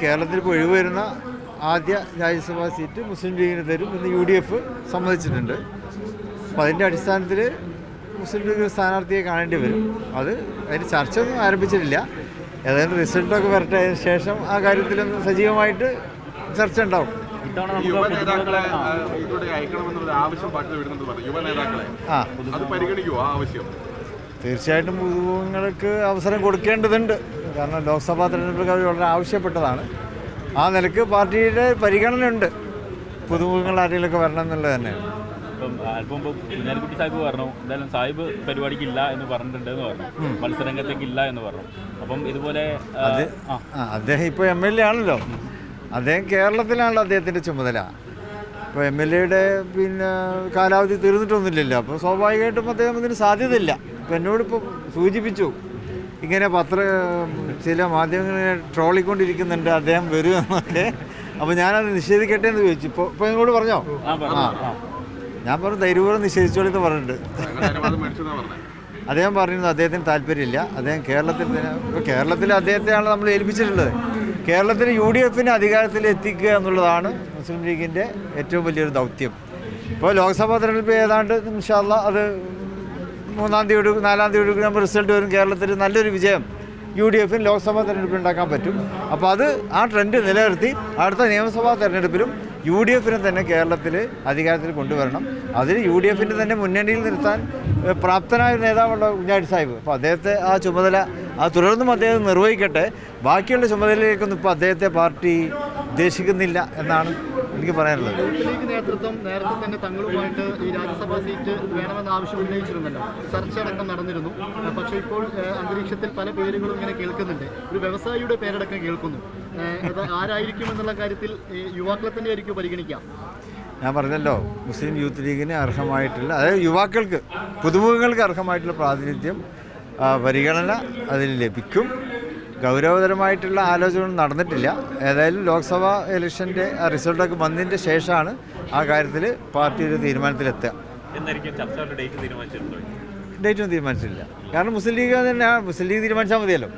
കേരളത്തിൽ ഇപ്പോൾ ഒഴിവുവരുന്ന ആദ്യ രാജ്യസഭാ സീറ്റ് മുസ്ലിം ലീഗിന് തരും എന്ന് UDF സമ്മതിച്ചിട്ടുണ്ട്. അപ്പോൾ അതിൻ്റെ അടിസ്ഥാനത്തിൽ മുസ്ലിം ലീഗ് സ്ഥാനാർത്ഥിയെ കാണേണ്ടി വരും. അതിന് ചർച്ചയൊന്നും ആരംഭിച്ചിട്ടില്ല. ഏതായാലും റിസൾട്ടൊക്കെ വരട്ടെ, അതിന് ശേഷം ആ കാര്യത്തിലൊന്ന് സജീവമായിട്ട് ചർച്ച ഉണ്ടാവും. തീർച്ചയായിട്ടും പുതുമുഖങ്ങൾക്ക് അവസരം കൊടുക്കേണ്ടതുണ്ട്. കാരണം ലോക്സഭാ തെരഞ്ഞെടുപ്പ് അവർ വളരെ ആവശ്യപ്പെട്ടതാണ്. ആ നിലക്ക് പാർട്ടിയുടെ പരിഗണനയുണ്ട് പുതുമുഖങ്ങൾ ആരെങ്കിലുമൊക്കെ വരണം എന്നുള്ളത് തന്നെയാണ്. അല്പം കുഞ്ഞാലിക്കുട്ടി സാഹിബ് പറഞ്ഞു, എന്തായാലും സാഹിബ് പരിപാടിക്ക് ഇല്ല എന്ന് പറഞ്ഞിട്ടുണ്ട് എന്ന് പറഞ്ഞു, മത്സരരംഗത്തേക്ക് ഇല്ല എന്ന് പറഞ്ഞു. അപ്പം ഇതുപോലെ അദ്ദേഹം ഇപ്പോൾ MLA ആണല്ലോ, അദ്ദേഹം കേരളത്തിലാണല്ലോ അദ്ദേഹത്തിൻ്റെ ചുമതല. ഇപ്പോൾ MLAയുടെ കാലാവധി തീർന്നിട്ടൊന്നുമില്ലല്ലോ. അപ്പോൾ സ്വാഭാവികമായിട്ടും അദ്ദേഹം ഇതിന് സാധ്യതയില്ല. ഇപ്പോൾ എന്നോടിപ്പോൾ സൂചിപ്പിച്ചു, ഇങ്ങനെ ചില മാധ്യമങ്ങളെ ട്രോളിക്കൊണ്ടിരിക്കുന്നുണ്ട് അദ്ദേഹം വരുമെന്നൊക്കെ. അപ്പോൾ ഞാനത് നിഷേധിക്കട്ടെ എന്ന് ചോദിച്ചു. ഇപ്പോൾ നിങ്ങളോട് പറഞ്ഞോ? ഞാൻ പറഞ്ഞു ധൈര്യപൂർവ്വം നിഷേധിച്ചോളെന്ന് പറഞ്ഞിട്ടുണ്ട്. അദ്ദേഹം പറഞ്ഞിരുന്നു അദ്ദേഹത്തിന് താല്പര്യമില്ല. അദ്ദേഹം കേരളത്തിൽ അദ്ദേഹത്തെയാണ് നമ്മൾ ഏൽപ്പിച്ചിട്ടുള്ളത്. കേരളത്തിൽ UDFനെ അധികാരത്തിൽ എത്തിക്കുക എന്നുള്ളതാണ് മുസ്ലിം ലീഗിൻ്റെ ഏറ്റവും വലിയൊരു ദൗത്യം. ഇപ്പോൾ ലോക്സഭാ തെരഞ്ഞെടുപ്പ് ഏതാണ്ട് ഇൻഷാ അല്ലാഹ് അത് 3-ാം തീയതി 4-ാം തീയതി നമ്മൾ റിസൾട്ട് വരും. കേരളത്തിൽ നല്ലൊരു വിജയം UDFന് ലോക്സഭാ തെരഞ്ഞെടുപ്പിൽ ഉണ്ടാക്കാൻ പറ്റും. അപ്പോൾ ആ ട്രെൻഡ് നിലനിർത്തി അടുത്ത നിയമസഭാ തെരഞ്ഞെടുപ്പിലും UDFനെ തന്നെ കേരളത്തിൽ അധികാരത്തിൽ കൊണ്ടുവരണം. അതിന് UDFൻ്റെ തന്നെ മുന്നണിയിൽ നിർത്താൻ പ്രാപ്തനായ നേതാവുള്ള കുഞ്ഞാലി സാഹിബ്. അപ്പോൾ അദ്ദേഹത്തെ ആ ചുമതല തുടർന്നും അദ്ദേഹം നിർവഹിക്കട്ടെ. ബാക്കിയുള്ള ചുമതലയിലേക്കൊന്നും ഇപ്പോൾ അദ്ദേഹത്തെ പാർട്ടി ഉദ്ദേശിക്കുന്നില്ല എന്നാണ് എനിക്ക് പറയാനുള്ളത്. യൂത്ത് ലീഗ് നേതൃത്വം നേരത്തെ തന്നെ തങ്ങളുമായിട്ട് ഈ രാജ്യസഭാ സീറ്റ് വേണമെന്ന ആവശ്യം ഉന്നയിച്ചിരുന്നല്ലോ, ചർച്ചയടക്കം നടന്നിരുന്നു. പക്ഷേ ഇപ്പോൾ അന്തരീക്ഷത്തിൽ പല പേരുകളും ഇങ്ങനെ കേൾക്കുന്നുണ്ട്. ഒരു വ്യവസായിയുടെ പേരടക്കം കേൾക്കുന്നു. അത് ആരായിരിക്കും എന്നുള്ള കാര്യത്തിൽ യുവാക്കളെ തന്നെ ആയിരിക്കും പരിഗണിക്കാം. ഞാൻ പറഞ്ഞല്ലോ, മുസ്ലിം യൂത്ത് ലീഗിന് അർഹമായിട്ടുള്ള, അതായത് യുവാക്കൾക്ക് പുതുമുഖങ്ങൾക്ക് അർഹമായിട്ടുള്ള പ്രാതിനിധ്യം പരിഗണന അതിൽ ലഭിക്കും. ഗൗരവതരമായിട്ടുള്ള ആലോചന നടന്നിട്ടില്ല. ഏതായാലും ലോക്സഭാ ഇലക്ഷൻ്റെ റിസൾട്ടൊക്കെ വന്നതിൻ്റെ ശേഷമാണ് ആ കാര്യത്തിൽ പാർട്ടി ഒരു തീരുമാനത്തിലെത്തുക. ഡേറ്റൊന്നും തീരുമാനിച്ചിട്ടില്ല. കാരണം മുസ്ലിം ലീഗ് തീരുമാനിച്ചാൽ മതിയല്ലോ,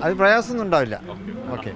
അത് പ്രയാസമൊന്നും ഉണ്ടാവില്ല. ഓക്കെ.